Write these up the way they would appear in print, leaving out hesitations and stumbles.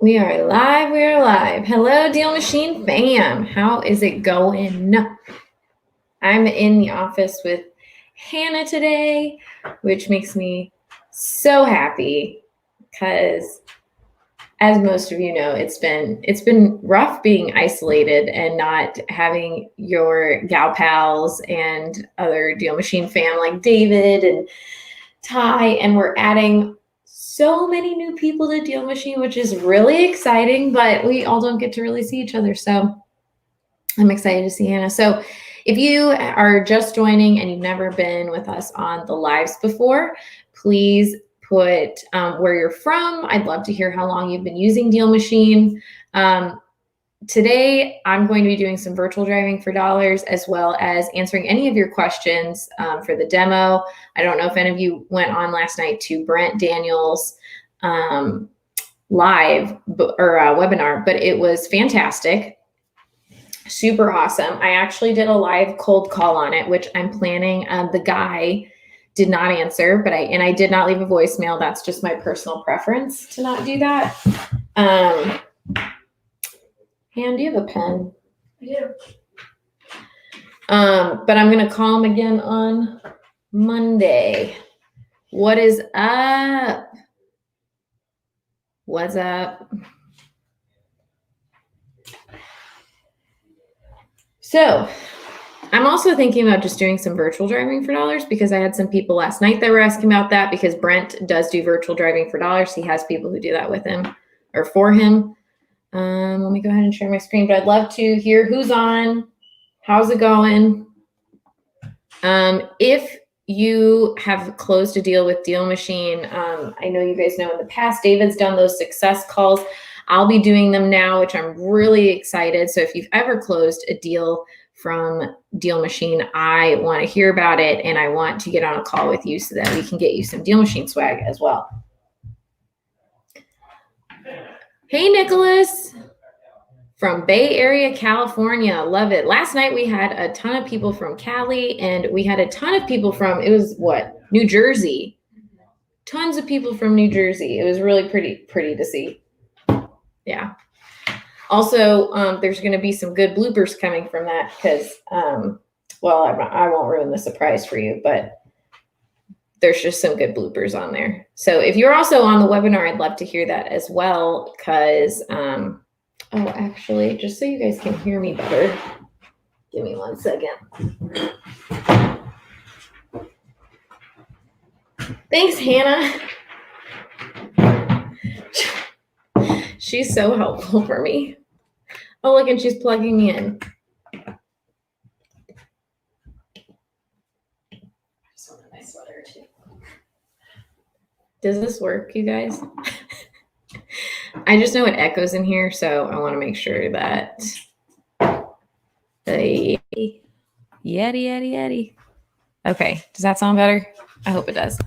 We are live. We are live. Hello, Deal Machine fam. How is it going? I'm in the office with Hannah today, which makes me so happy because, as most of you know, it's been rough being isolated and not having your gal pals and other Deal Machine fam like David and Ty, and we're adding so many new people to Deal Machine, which is really exciting, but we all don't get to really see each other. So I'm excited to see Hannah. So if you are just joining and you've never been with us on the lives before, please put where you're from. I'd love to hear how long you've been using Deal Machine. Today, I'm going to be doing some virtual driving for dollars, as well as answering any of your questions for the demo. I don't know if any of you went on last night to Brent Daniels' live or webinar, but it was fantastic. Super awesome. I actually did a live cold call on it, which I'm planning. The guy did not answer, but I did not leave a voicemail. That's just my personal preference to not do that. Han, do you have a pen? I do. But I'm going to call him again on Monday. What is up? What's up? So I'm also thinking about just doing some virtual driving for dollars, because I had some people last night that were asking about that, because Brent does do virtual driving for dollars. He has people who do that with him or for him. Let me go ahead and share my screen, but I'd love to hear who's on. How's it going? If you have closed a deal with Deal Machine, I know you guys know in the past, David's done those success calls. I'll be doing them now, which I'm really excited. So if you've ever closed a deal from Deal Machine, I want to hear about it, and I want to get on a call with you so that we can get you some Deal Machine swag as well. Hey, Nicholas from Bay Area, California. Love it. Last night we had a ton of people from Cali, and we had a ton of people from, it was what, New Jersey. Tons of people from New Jersey. It was really pretty to see. Yeah. Also, there's going to be some good bloopers coming from that because, well, I won't ruin the surprise for you, but there's just some good bloopers on there. So if you're also on the webinar, I'd love to hear that as well, because, oh, actually, just so you guys can hear me better, give me 1 second. Thanks, Hannah. She's so helpful for me. Oh, look, and she's plugging me in. Does this work, you guys? I just know it echoes in here, so I want to make sure that the yeti. Okay, does that sound better? I hope it does.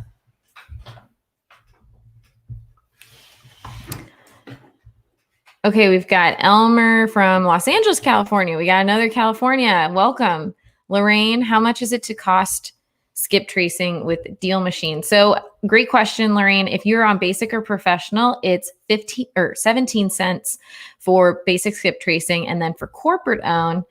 Okay, we've got Elmer from Los Angeles, California. We got another California. Welcome. Lorraine, how much is it to cost skip tracing with Deal Machine? So great question, Lorraine. If you're on basic or professional, it's 15 or 17 cents for basic skip tracing. And then for corporate own,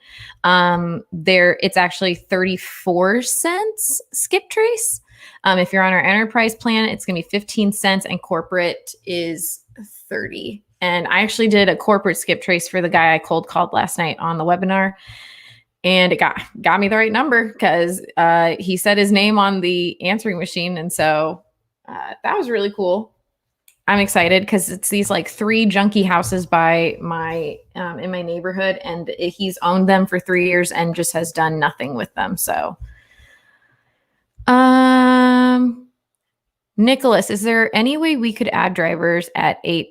it's actually 34 cents skip trace. If you're on our enterprise plan, it's going to be 15 cents, and corporate is 30. And I actually did a corporate skip trace for the guy I cold called last night on the webinar. And it got me the right number because he said his name on the answering machine. And so that was really cool. I'm excited because it's these like 3 junky houses by my in my neighborhood. And he's owned them for 3 years and just has done nothing with them. So Nicholas, is there any way we could add drivers at 8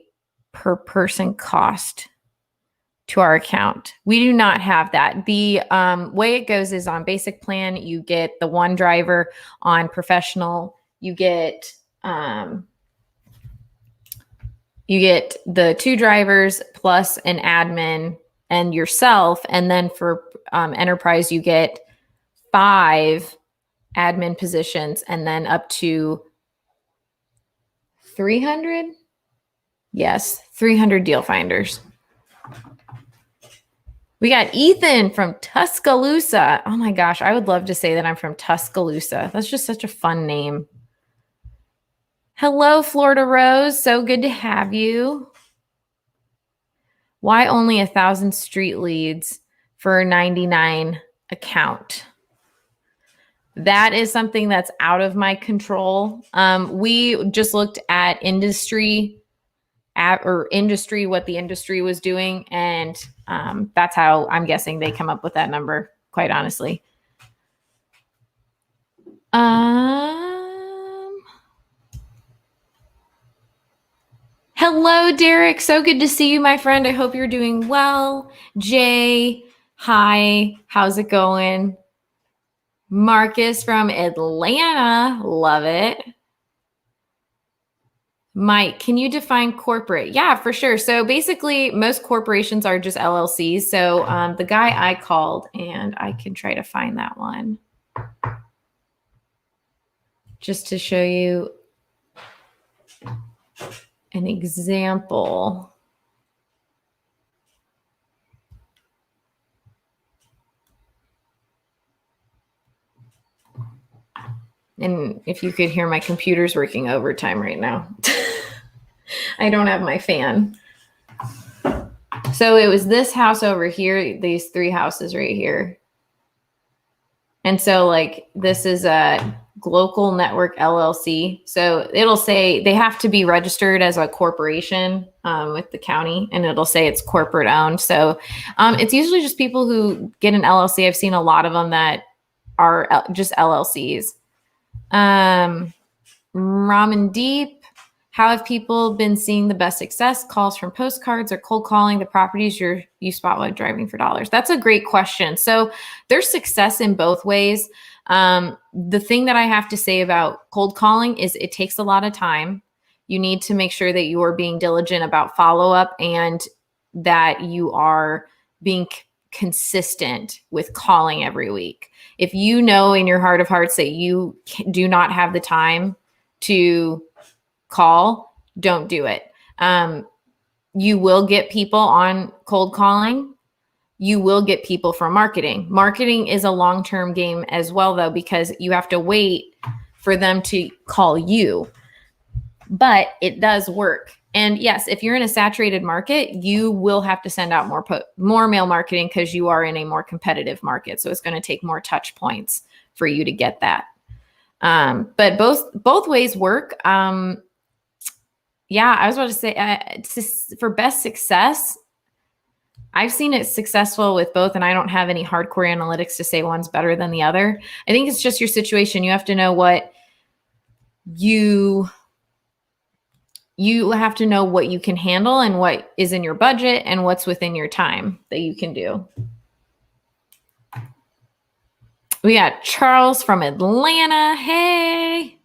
per person cost to our account? We do not have that. The way it goes is on basic plan, you get the 1 driver. On professional, you get the 2 drivers plus an admin and yourself. And then for enterprise, you get 5 admin positions and then up to 300 Yes, 300 deal finders. We got Ethan from Tuscaloosa. Oh my gosh, I would love to say that I'm from Tuscaloosa. That's just such a fun name. Hello, Florida Rose. So good to have you. Why only 1,000 street leads for a 99 account? That is something that's out of my control. We just looked at industry, what the industry was doing, and that's how I'm guessing they come up with that number, quite honestly. Hello, Derek. So good to see you, my friend. I hope you're doing well. Jay, hi. How's it going? Marcus from Atlanta. Love it. Mike, can you define corporate? Yeah, for sure. So basically, most corporations are just LLCs. So the guy I called, and I can try to find that one just to show you an example. And if you could hear, my computer's working overtime right now. I don't have my fan. So it was this house over here, these 3 houses right here. And so like this is a Global Network LLC. So it'll say they have to be registered as a corporation with the county, and it'll say it's corporate owned. So it's usually just people who get an LLC. I've seen a lot of them that are just LLCs. Ramen Deep. How have people been seeing the best success? Calls from postcards or cold calling the properties you spot while driving for dollars? That's a great question. So there's success in both ways. The thing that I have to say about cold calling is it takes a lot of time. You need to make sure that you are being diligent about follow-up and that you are being consistent with calling every week. If you know in your heart of hearts that you do not have the time to call, don't do it. You will get people on cold calling. You will get people from marketing. Marketing is a long-term game as well, though, because you have to wait for them to call you. But it does work. And yes, if you're in a saturated market, you will have to send out more mail marketing because you are in a more competitive market. So it's going to take more touch points for you to get that. But both ways work. Yeah, I was about to say for best success, I've seen it successful with both, and I don't have any hardcore analytics to say one's better than the other. I think it's just your situation. You have to know what you have to know what you can handle and what is in your budget and what's within your time that you can do. We got Charles from Atlanta. Hey,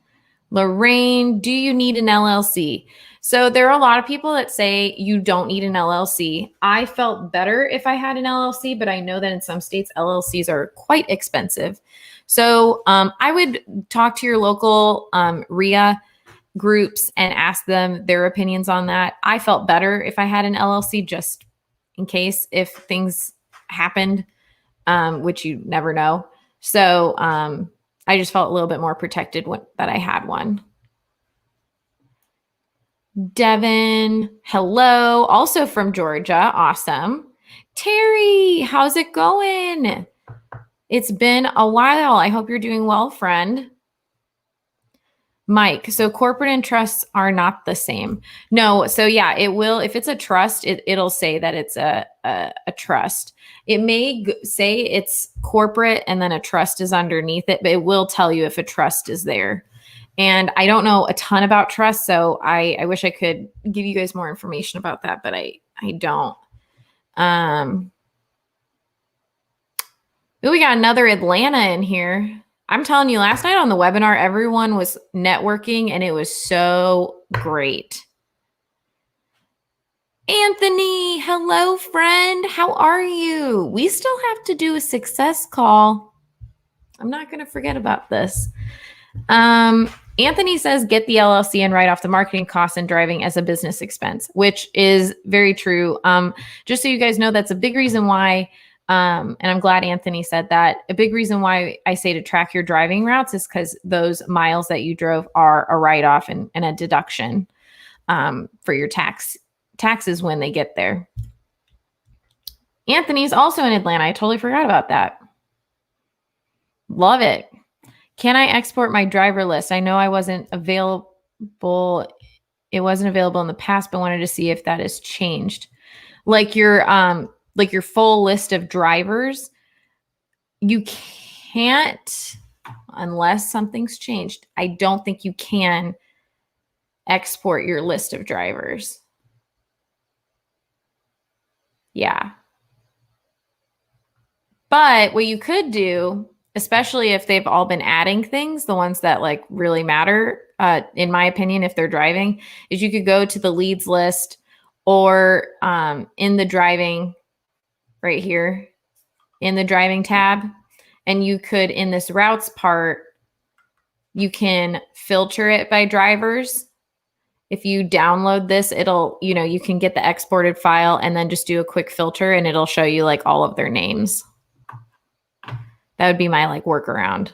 Lorraine, do you need an LLC? So there are a lot of people that say you don't need an LLC. I felt better if I had an LLC, but I know that in some states, LLCs are quite expensive. So I would talk to your local RIA groups and ask them their opinions on that. I felt better if I had an LLC just in case if things happened, which you never know. So I just felt a little bit more protected that I had one. Devin, hello, also from Georgia. Awesome. Terry, how's it going? It's been a while. I hope you're doing well, friend. Mike, so corporate and trusts are not the same. No, so yeah, it will. If it's a trust, it'll say that it's a trust. It may say it's corporate and then a trust is underneath it, but it will tell you if a trust is there. And I don't know a ton about trust, so I wish I could give you guys more information about that, but I don't. We got another Atlanta in here. I'm telling you, last night on the webinar, everyone was networking and it was so great. Anthony, hello, friend. How are you? We still have to do a success call. I'm not going to forget about this. Anthony says, get the LLC and write off the marketing costs and driving as a business expense, which is very true. Just so you guys know, that's a big reason why, and I'm glad Anthony said that. A big reason why I say to track your driving routes is because those miles that you drove are a write-off and a deduction for your taxes when they get there. Anthony's also in Atlanta. I totally forgot about that. Love it. Can I export my driver list? I know I wasn't available. It wasn't available in the past, but wanted to see if that has changed. Like your full list of drivers, you can't unless something's changed. I don't think you can export your list of drivers. Yeah. But what you could do, especially if they've all been adding things, the ones that like really matter, in my opinion, if they're driving, is you could go to the leads list or in the driving right here in the driving tab. And you could, in this routes part, you can filter it by drivers. If you download this, it'll, you can get the exported file and then just do a quick filter and it'll show you like all of their names. That would be my like workaround.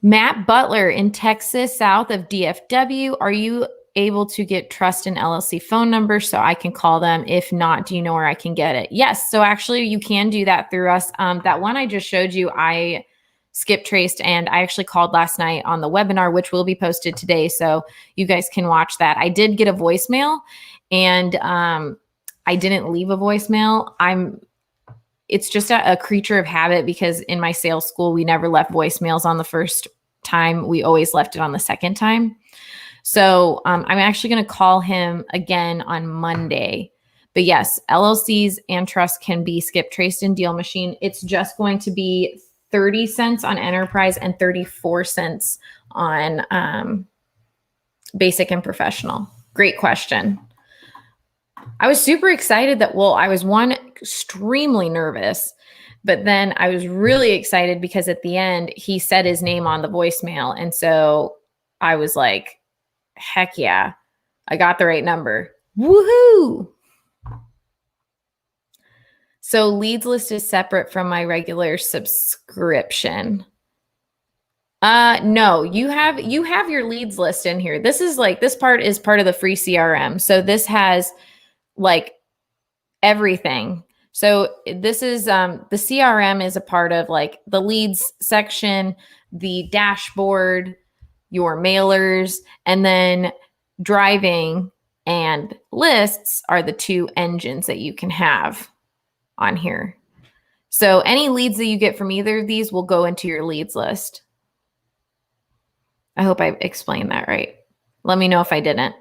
Matt Butler in Texas, south of DFW. Are you able to get Trust and LLC phone numbers so I can call them? If not, do you know where I can get it? Yes. So actually you can do that through us. That one I just showed you, I skip traced and I actually called last night on the webinar, which will be posted today. So you guys can watch that. I did get a voicemail and I didn't leave a voicemail. It's just a creature of habit because in my sales school, we never left voicemails on the first time. We always left it on the second time. So I'm actually going to call him again on Monday. But yes, LLCs and trusts can be skip traced in DealMachine. It's just going to be 30 cents on enterprise and 34 cents on basic and professional. Great question. I was super excited that, I was extremely nervous, but then I was really excited because at the end he said his name on the voicemail. And so I was like, heck yeah, I got the right number. Woohoo. So leads list is separate from my regular subscription. No, you have your leads list in here. This is like, this part is part of the free CRM. So this has like everything. So this is, the CRM is a part of like the leads section, the dashboard, your mailers, and then driving and lists are the two engines that you can have on here. So any leads that you get from either of these will go into your leads list. I hope I explained that right. Let me know if I didn't.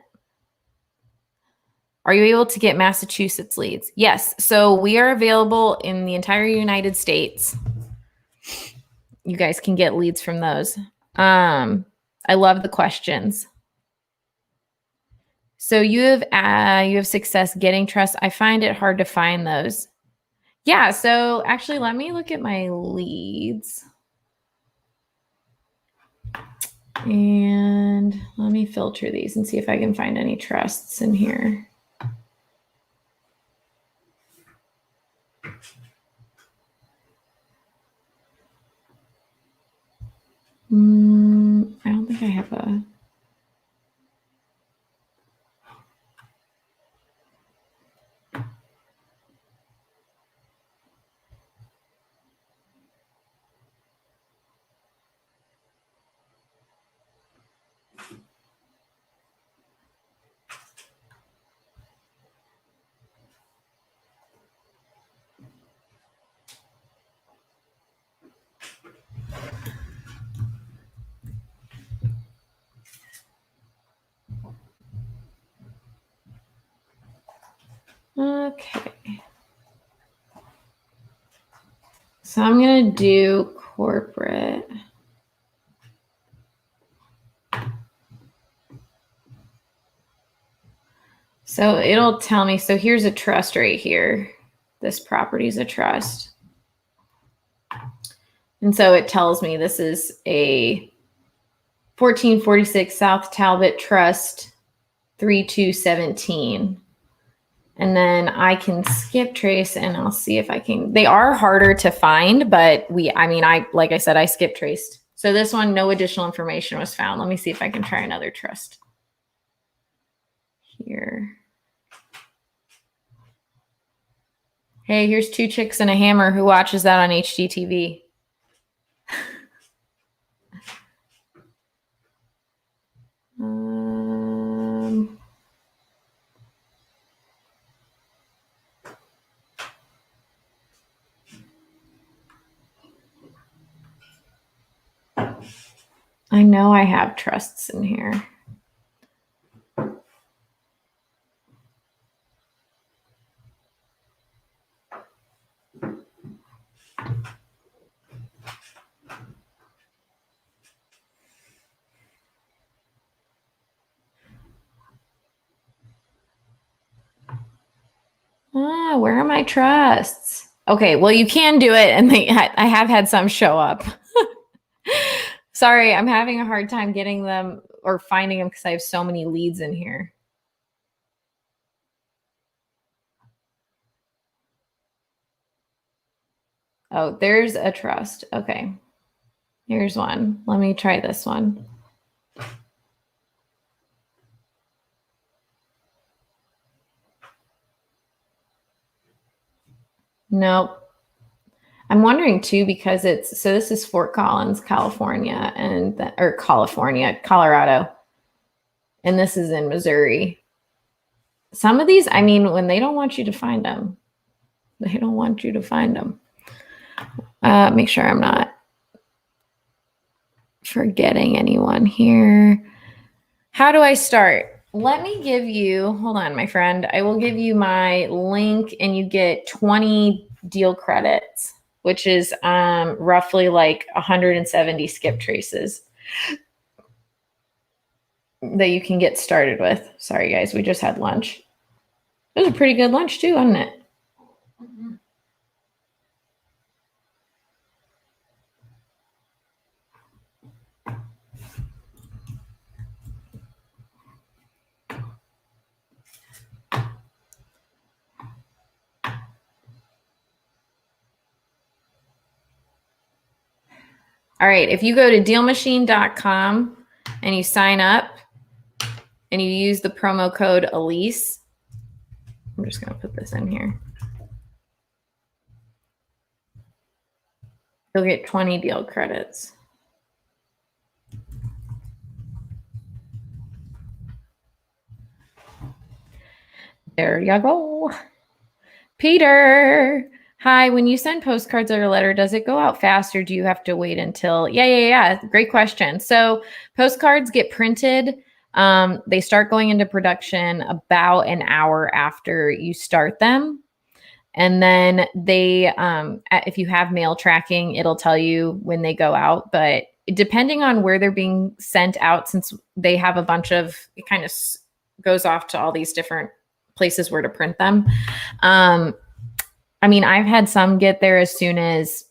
Are you able to get Massachusetts leads? Yes. So we are available in the entire United States. You guys can get leads from those. I love the questions. So you have success getting trust. I find it hard to find those. Yeah. So actually, let me look at my leads. And let me filter these and see if I can find any trusts in here. I don't think I have a... Okay. So I'm going to do corporate. So it'll tell me, so here's a trust right here. This property is a trust. And so it tells me this is a 1446 South Talbot Trust 3217. And then I can skip trace and I'll see if I can. They are harder to find, but like I said, I skip traced. So this one, no additional information was found. Let me see if I can try another trust here. Hey, here's Two Chicks and a Hammer who watches that on HGTV. I know I have trusts in here. Where are my trusts? Okay, well, you can do it, and I have had some show up. Sorry, I'm having a hard time getting them or finding them because I have so many leads in here. Oh, there's a trust. Okay, here's one. Let me try this one. Nope. I'm wondering too, because this is Fort Collins, California, Colorado, and this is in Missouri. Some of these, when they don't want you to find them, they don't want you to find them. Make sure I'm not forgetting anyone here. How do I start? Let me give you, hold on, my friend. I will give you my link and you get 20 deal credits, which is roughly like 170 skip traces that you can get started with. Sorry, guys, we just had lunch. It was a pretty good lunch too, wasn't it? All right, if you go to DealMachine.com and you sign up and you use the promo code Elise, I'm just going to put this in here. You'll get 20 deal credits. There you go. Peter. Hi, when you send postcards or a letter, does it go out fast or do you have to wait until? Yeah. Great question. So postcards get printed. They start going into production about an hour after you start them. And then they, if you have mail tracking, it'll tell you when they go out. But depending on where they're being sent out, since they have a bunch of, it kind of goes off to all these different places where to print them. I've had some get there as soon as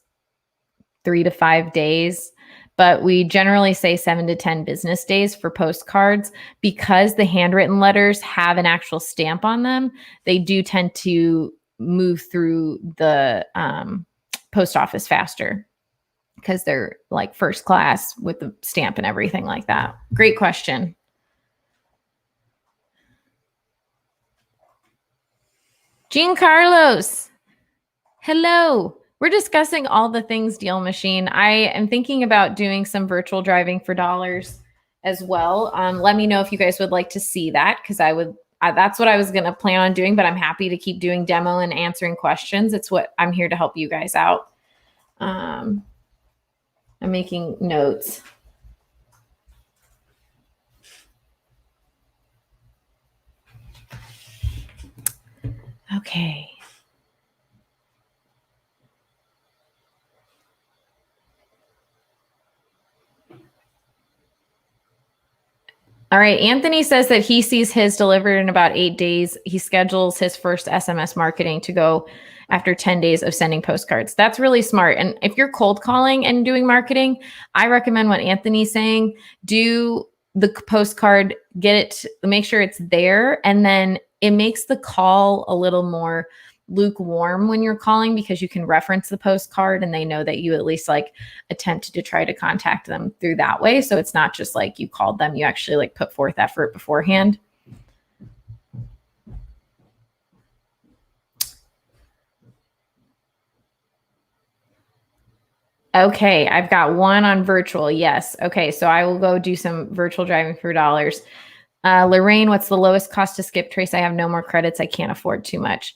3 to 5 days, but we generally say 7 to 10 business days for postcards because the handwritten letters have an actual stamp on them. They do tend to move through the post office faster because they're like first class with the stamp and everything like that. Great question. Jean Carlos. Hello. We're discussing all the things Deal Machine. I am thinking about doing some virtual driving for dollars as well. Let me know if you guys would like to see that because that's what I was going to plan on doing, but I'm happy to keep doing demo and answering questions. It's what I'm here to help you guys out. I'm making notes. Okay. All right. Anthony says that he sees his delivered in about 8 days. He schedules his first SMS marketing to go after 10 days of sending postcards. That's really smart. And if you're cold calling and doing marketing, I recommend what Anthony's saying. Do the postcard, get it, make sure it's there. And then it makes the call a little more lukewarm when you're calling because you can reference the postcard and they know that you at least like attempted to try to contact them through that way. So it's not just like you called them, you actually like put forth effort beforehand. Okay, I've got one on virtual. Yes. Okay, so I will go do some virtual driving for dollars. Lorraine, what's the lowest cost to skip trace? I have no more credits. I can't afford too much.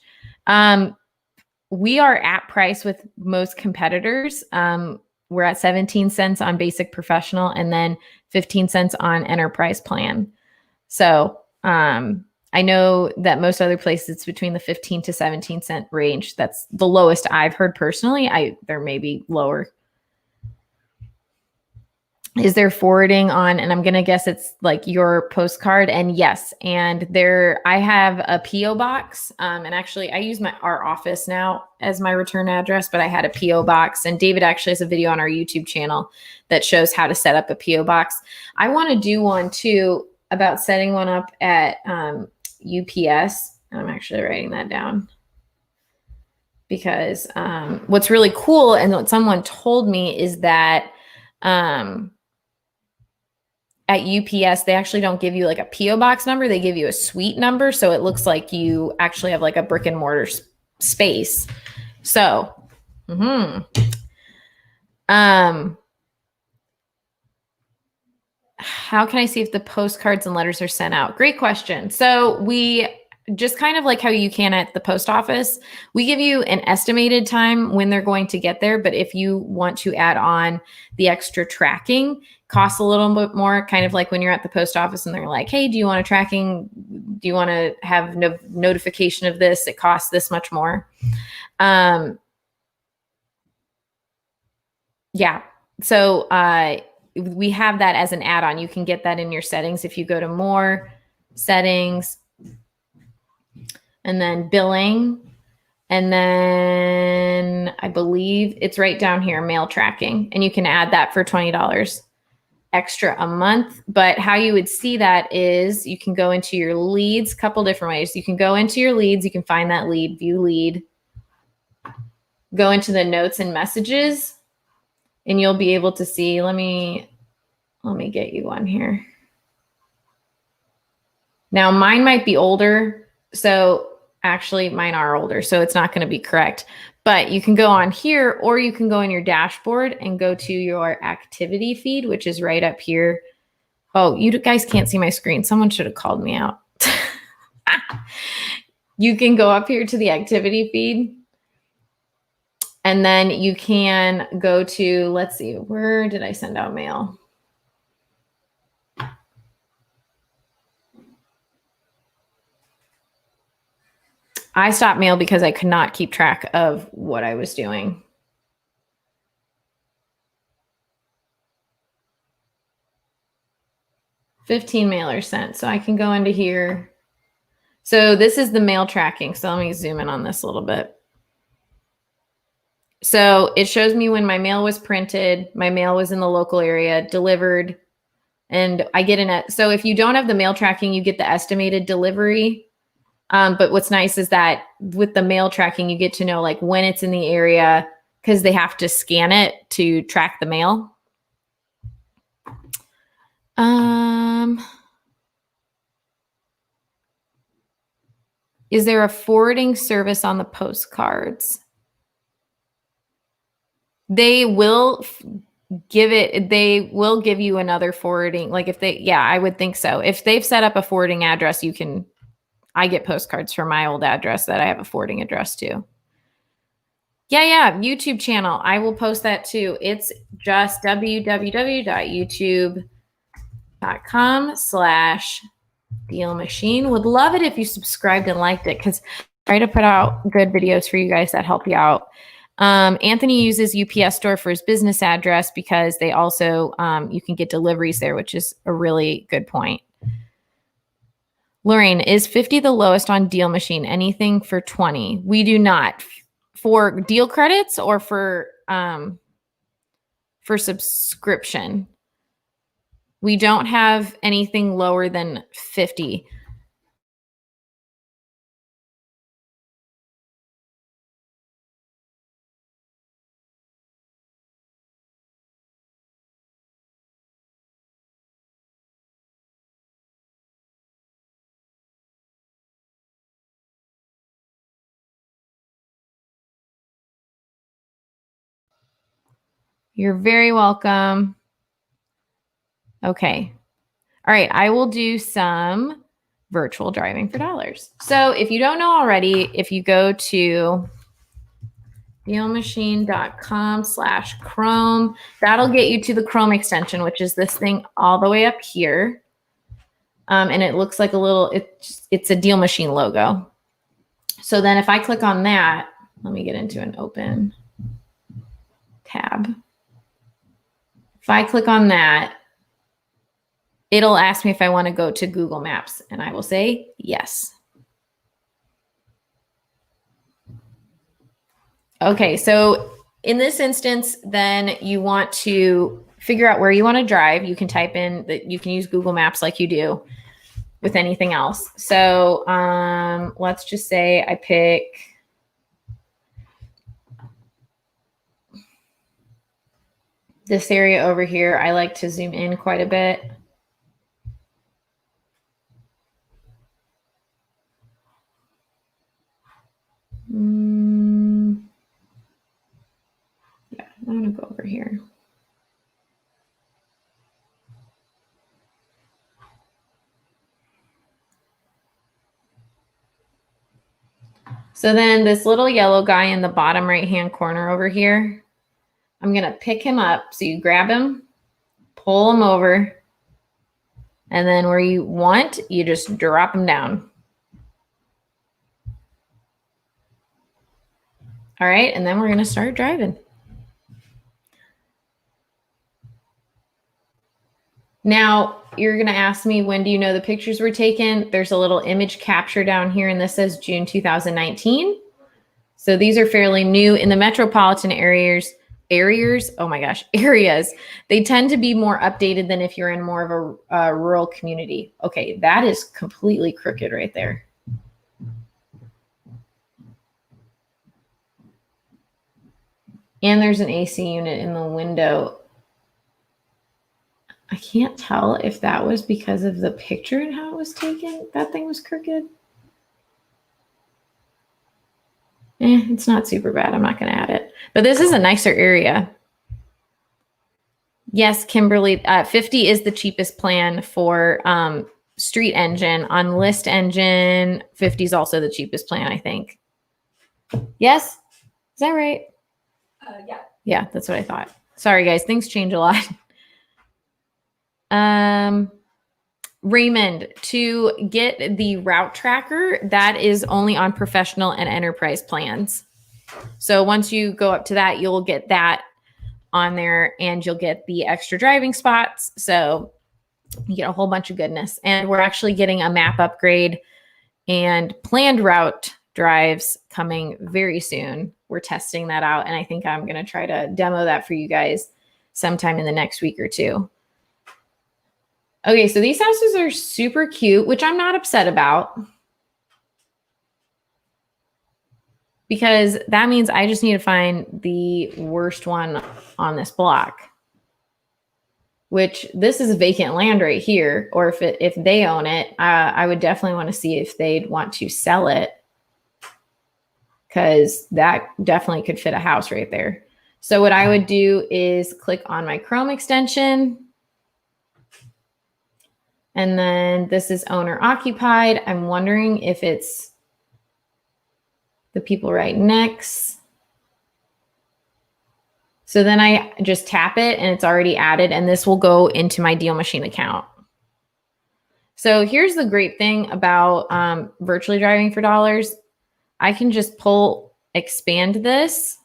We are at price with most competitors. We're at 17 cents on basic professional and then 15 cents on enterprise plan. So I know that most other places it's between the 15 to 17 cent range. That's the lowest I've heard personally. There may be lower. Is there forwarding on, and I'm going to guess it's like your postcard, and yes. And I have a PO box. And actually I use our office now as my return address, but I had a PO box, and David actually has a video on our YouTube channel that shows how to set up a PO box. I want to do one too about setting one up at UPS. I'm actually writing that down because what's really cool and what someone told me is that at UPS, they actually don't give you like a PO box number. They give you a suite number. So it looks like you actually have like a brick and mortar space. So, how can I see if the postcards and letters are sent out? Great question. So we just kind of like how you can at the post office, we give you an estimated time when they're going to get there. But if you want to add on the extra tracking, costs a little bit more, kind of like when you're at the post office and they're like, hey, do you want a tracking? Do you want to have notification of this? It costs this much more. Yeah. So we have that as an add-on. You can get that in your settings. If you go to more settings and then billing, and then I believe it's right down here, mail tracking, and you can add that for $20 extra a month. But how you would see that is you can go into your leads, couple different ways. You can go into your leads, you can find that lead, view lead, go into the notes and messages, and you'll be able to see, let me get you one here. Now mine might be older. So actually mine are older, so it's not going to be correct, but you can go on here, or you can go in your dashboard and go to your activity feed, which is right up here. Oh, you guys can't see my screen. Someone should have called me out. You can go up here to the activity feed, and then you can go to, let's see, where did I send out mail? I stopped mail because I could not keep track of what I was doing. $15 mailers sent. So I can go into here. So this is the mail tracking. So let me zoom in on this a little bit. So it shows me when my mail was printed, my mail was in the local area, delivered, and I get in it. So if you don't have the mail tracking, you get the estimated delivery. But what's nice is that with the mail tracking, you get to know like when it's in the area, because they have to scan it to track the mail. Is there a forwarding service on the postcards? They will give you another forwarding. Like if I would think so. If they've set up a forwarding address, I get postcards from my old address that I have a forwarding address to. Yeah. YouTube channel. I will post that too. It's just www.youtube.com/DealMachine. Would love it if you subscribed and liked it, because I try to put out good videos for you guys that help you out. Anthony uses UPS Store for his business address because they also, you can get deliveries there, which is a really good point. Lorraine, is 50 the lowest on Deal Machine? Anything for 20? We do not. For deal credits or for subscription. We don't have anything lower than 50. You're very welcome. Okay. All right. I will do some virtual driving for dollars. So if you don't know already, if you go to DealMachine.com/Chrome, that'll get you to the Chrome extension, which is this thing all the way up here. And it looks like a little, it's a Deal Machine logo. So then if I click on that, let me get into an open tab. If I click on that, it'll ask me if I want to go to Google Maps, and I will say yes. Okay, so in this instance, then you want to figure out where you want to drive. You can type in that, you can use Google Maps like you do with anything else. So let's just say I pick this area over here. I like to zoom in quite a bit. Yeah, I'm gonna go over here. So then this little yellow guy in the bottom right-hand corner over here, I'm gonna pick him up. So you grab him, pull him over, and then where you want, you just drop him down. All right, and then we're gonna start driving. Now, you're gonna ask me, when do you know the pictures were taken? There's a little image capture down here, and this says June 2019. So these are fairly new in the metropolitan areas. Oh my gosh, areas. They tend to be more updated than if you're in more of a rural community. Okay, that is completely crooked right there. And there's an AC unit in the window. I can't tell if that was because of the picture and how it was taken. That thing was crooked. It's not super bad. I'm not going to add it. But this is a nicer area. Yes, Kimberly, 50 is the cheapest plan for Street Engine. On List Engine, 50 is also the cheapest plan, I think. Yes? Is that right? Yeah. Yeah, that's what I thought. Sorry, guys. Things change a lot. Raymond, to get the route tracker, that is only on professional and enterprise plans. So once you go up to that, you'll get that on there and you'll get the extra driving spots. So you get a whole bunch of goodness. And we're actually getting a map upgrade and planned route drives coming very soon. We're testing that out. And I think I'm going to try to demo that for you guys sometime in the next week or two. Okay, so these houses are super cute, which I'm not upset about, because that means I just need to find the worst one on this block, which this is vacant land right here. Or if they own it, I would definitely want to see if they'd want to sell it, because that definitely could fit a house right there. So what I would do is click on my Chrome extension. And then this is owner occupied. I'm wondering if it's the people right next. So then I just tap it and it's already added, and this will go into my Deal Machine account. So here's the great thing about virtually driving for dollars. I can just expand this,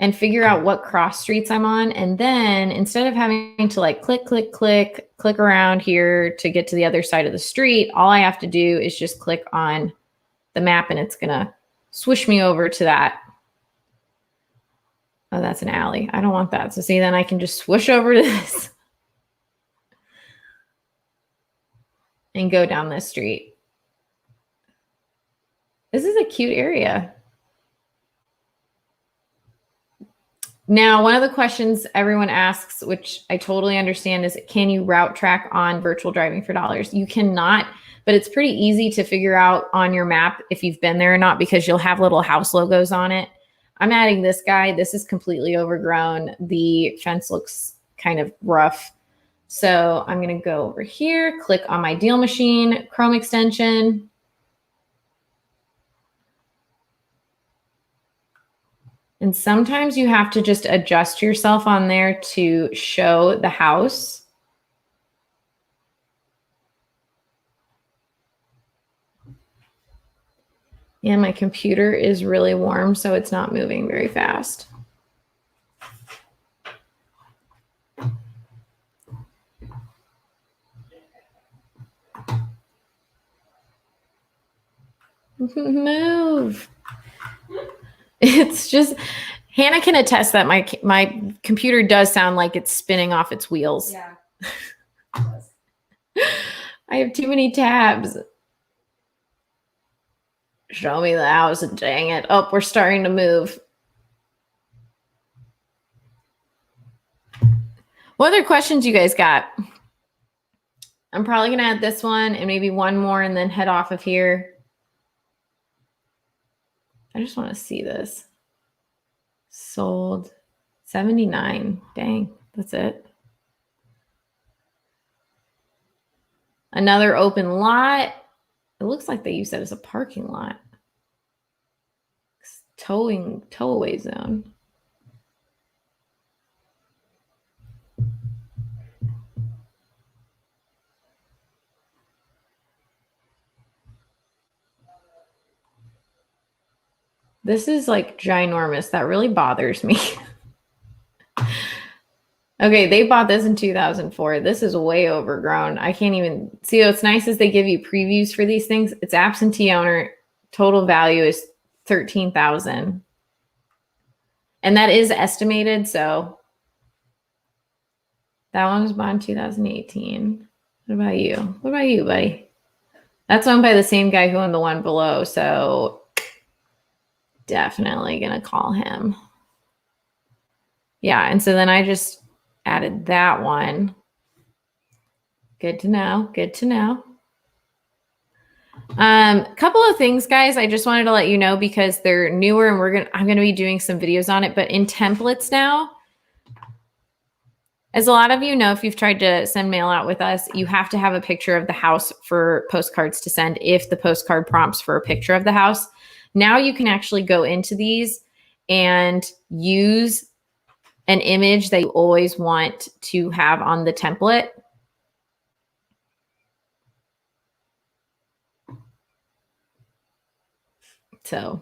and figure out what cross streets I'm on. And then instead of having to like click, click, click, click around here to get to the other side of the street, all I have to do is just click on the map and it's going to swish me over to that. Oh, that's an alley. I don't want that. So see, then I can just swoosh over to this and go down this street. This is a cute area. Now, one of the questions everyone asks, which I totally understand, is can you route track on virtual driving for dollars? You cannot, but it's pretty easy to figure out on your map if you've been there or not, because you'll have little house logos on it. I'm adding this guy. This is completely overgrown. The fence looks kind of rough. So I'm going to go over here, click on my DealMachine Chrome extension. And sometimes you have to just adjust yourself on there to show the house. And my computer is really warm, so it's not moving very fast. Move. It's just, Hannah can attest that my computer does sound like it's spinning off its wheels. Yeah. I have too many tabs. Show me the house. Dang it. Oh, we're starting to move. What other questions you guys got? I'm probably going to add this one and maybe one more and then head off of here. I just want to see this. Sold 79. Dang, that's it. Another open lot. It looks like they use that as a parking lot. Towaway zone. This is like ginormous. That really bothers me. Okay, they bought this in 2004. This is way overgrown. I can't even see. What's nice is they give you previews for these things. It's absentee owner. Total value is $13,000, and that is estimated. So that one was bought in 2018. What about you? What about you, buddy? That's owned by the same guy who owned the one below. So definitely gonna call him. Yeah, and so then I just added that one. Good to know. Good to know. Couple of things, guys, I just wanted to let you know because they're newer and I'm gonna be doing some videos on it. But in templates now, as a lot of you know, if you've tried to send mail out with us, you have to have a picture of the house for postcards to send if the postcard prompts for a picture of the house. Now you can actually go into these and use an image that you always want to have on the template. So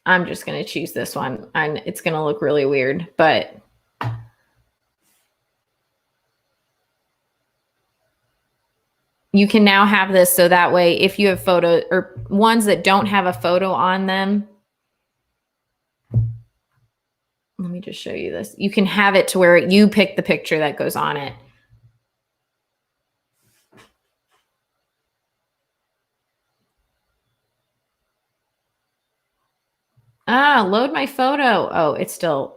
I'm just going to choose this one, and it's going to look really weird, but you can now have this so that way if you have photos or ones that don't have a photo on them, let me just show you this. You can have it to where you pick the picture that goes on it. Load my photo. Oh, it's still,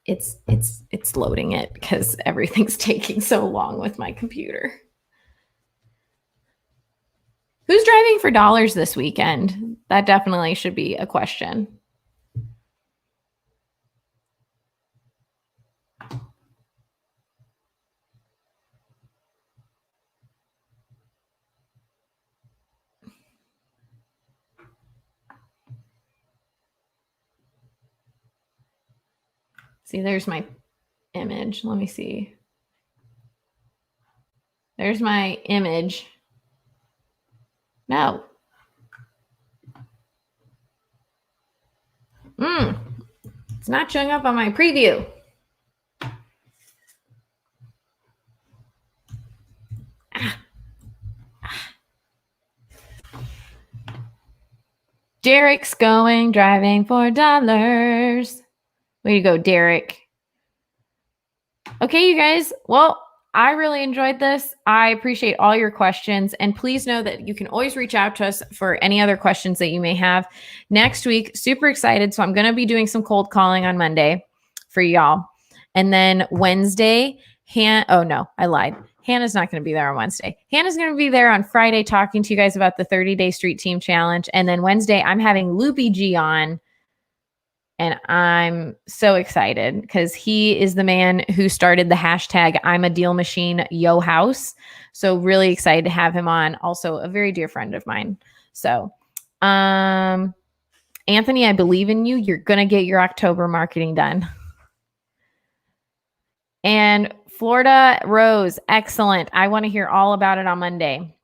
it's loading it because everything's taking so long with my computer. Who's driving for dollars this weekend? That definitely should be a question. See, there's my image. Let me see. There's my image. No. It's not showing up on my preview. Derek's driving for dollars. Way to go, Derek. Okay, you guys. Well, I really enjoyed this. I appreciate all your questions. And please know that you can always reach out to us for any other questions that you may have. Next week, super excited. So I'm going to be doing some cold calling on Monday for y'all. And then Wednesday, oh no, I lied. Hannah's not going to be there on Wednesday. Hannah's going to be there on Friday talking to you guys about the 30-day Street Team Challenge. And then Wednesday, I'm having Loopy G on. And I'm so excited because he is the man who started the hashtag I'm a Deal Machine Yo House. So really excited to have him on. Also a very dear friend of mine. So Anthony, I believe in you. You're going to get your October marketing done. And Florida Rose, excellent. I want to hear all about it on Monday.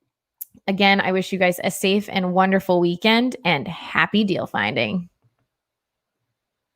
Again, I wish you guys a safe and wonderful weekend and happy deal finding.